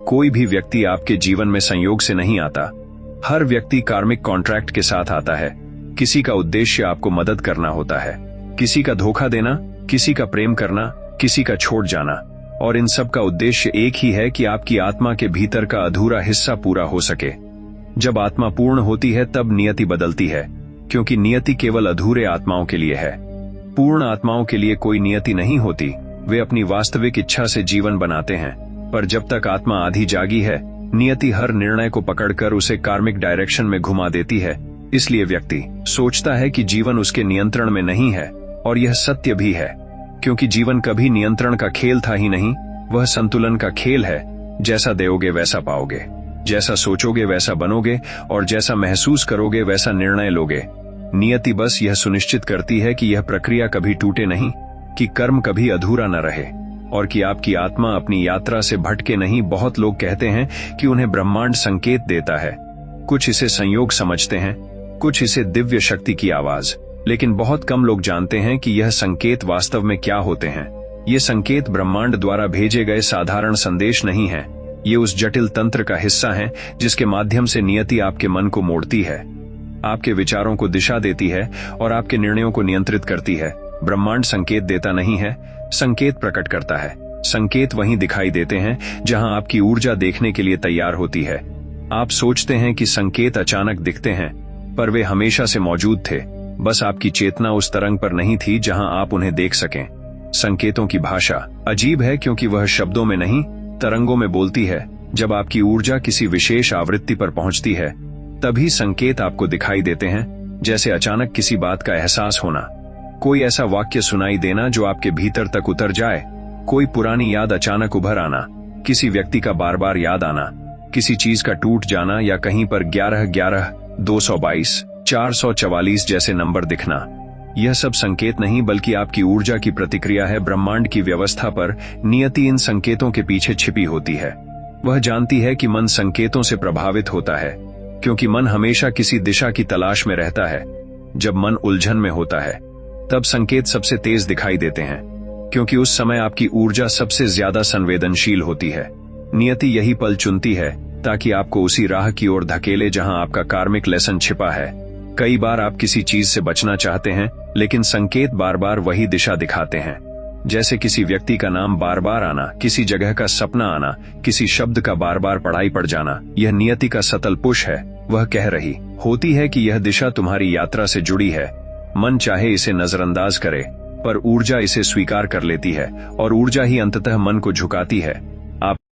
कोई भी व्यक्ति आपके जीवन में संयोग से नहीं आता। हर व्यक्ति कार्मिक कॉन्ट्रैक्ट के साथ आता है। किसी का उद्देश्य आपको मदद करना होता है, किसी का धोखा देना, किसी का प्रेम करना, किसी का छोड़ जाना, और इन सब का उद्देश्य एक ही है कि आपकी आत्मा के भीतर का अधूरा हिस्सा पूरा हो सके। जब आत्मा पूर्ण होती है तब नियति बदलती है, क्योंकि नियति केवल अधूरे आत्माओं के लिए है। पूर्ण आत्माओं के लिए कोई नियति नहीं होती, वे अपनी वास्तविक इच्छा से जीवन बनाते हैं। पर जब तक आत्मा आधी जागी है, नियति हर निर्णय को पकड़कर उसे कार्मिक डायरेक्शन में घुमा देती है। इसलिए व्यक्ति सोचता है कि जीवन उसके नियंत्रण में नहीं है, और यह सत्य भी है, क्योंकि जीवन कभी नियंत्रण का खेल था ही नहीं, वह संतुलन का खेल है। जैसा देओगे वैसा पाओगे, जैसा सोचोगे वैसा बनोगे, और जैसा महसूस करोगे वैसा निर्णय लोगे। नियति बस यह सुनिश्चित करती है कि यह प्रक्रिया कभी टूटे नहीं, कि कर्म कभी अधूरा न रहे, और कि आपकी आत्मा अपनी यात्रा से भटके नहीं। बहुत लोग कहते हैं कि उन्हें ब्रह्मांड संकेत देता है। कुछ इसे संयोग समझते हैं, कुछ इसे दिव्य शक्ति की आवाज, लेकिन बहुत कम लोग जानते हैं कि यह संकेत वास्तव में क्या होते हैं। ये संकेत ब्रह्मांड द्वारा भेजे गए साधारण संदेश नहीं है। ये उस जटिल तंत्र का हिस्सा है जिसके माध्यम से नियति आपके मन को मोड़ती है, आपके विचारों को दिशा देती है और आपके निर्णयों को नियंत्रित करती है। ब्रह्मांड संकेत देता नहीं है, संकेत प्रकट करता है। संकेत वहीं दिखाई देते हैं जहां आपकी ऊर्जा देखने के लिए तैयार होती है। आप सोचते हैं कि संकेत अचानक दिखते हैं, पर वे हमेशा से मौजूद थे, बस आपकी चेतना उस तरंग पर नहीं थी जहां आप उन्हें देख सकें। संकेतों की भाषा अजीब है, क्योंकि वह शब्दों में नहीं, तरंगों में बोलती है। जब आपकी ऊर्जा किसी विशेष आवृत्ति पर पहुंचती है, तभी संकेत आपको दिखाई देते हैं, जैसे अचानक किसी बात का एहसास होना, कोई ऐसा वाक्य सुनाई देना जो आपके भीतर तक उतर जाए, कोई पुरानी याद अचानक उभर आना, किसी व्यक्ति का बार बार याद आना, किसी चीज का टूट जाना, या कहीं पर 1111, 222, 444 जैसे नंबर दिखना। यह सब संकेत नहीं, बल्कि आपकी ऊर्जा की प्रतिक्रिया है ब्रह्मांड की व्यवस्था पर। नियति इन संकेतों के पीछे छिपी होती है। वह जानती है कि मन संकेतों से प्रभावित होता है, क्योंकि मन हमेशा किसी दिशा की तलाश में रहता है। जब मन उलझन में होता है, तब संकेत सबसे तेज दिखाई देते हैं, क्योंकि उस समय आपकी ऊर्जा सबसे ज्यादा संवेदनशील होती है। नियति यही पल चुनती है ताकि आपको उसी राह की ओर धकेले जहां आपका कार्मिक लेसन छिपा है। कई बार आप किसी चीज से बचना चाहते हैं, लेकिन संकेत बार बार वही दिशा दिखाते हैं। जैसे किसी व्यक्ति का नाम बार बार आना, किसी जगह का सपना आना, किसी शब्द का बार बार पढ़ाई पड़ जाना। यह नियति का सतल पुश है। वह कह रही होती है कि यह दिशा तुम्हारी यात्रा से जुड़ी है। मन चाहे इसे नजरअंदाज करे, पर ऊर्जा इसे स्वीकार कर लेती है, और ऊर्जा ही अंततः मन को झुकाती है।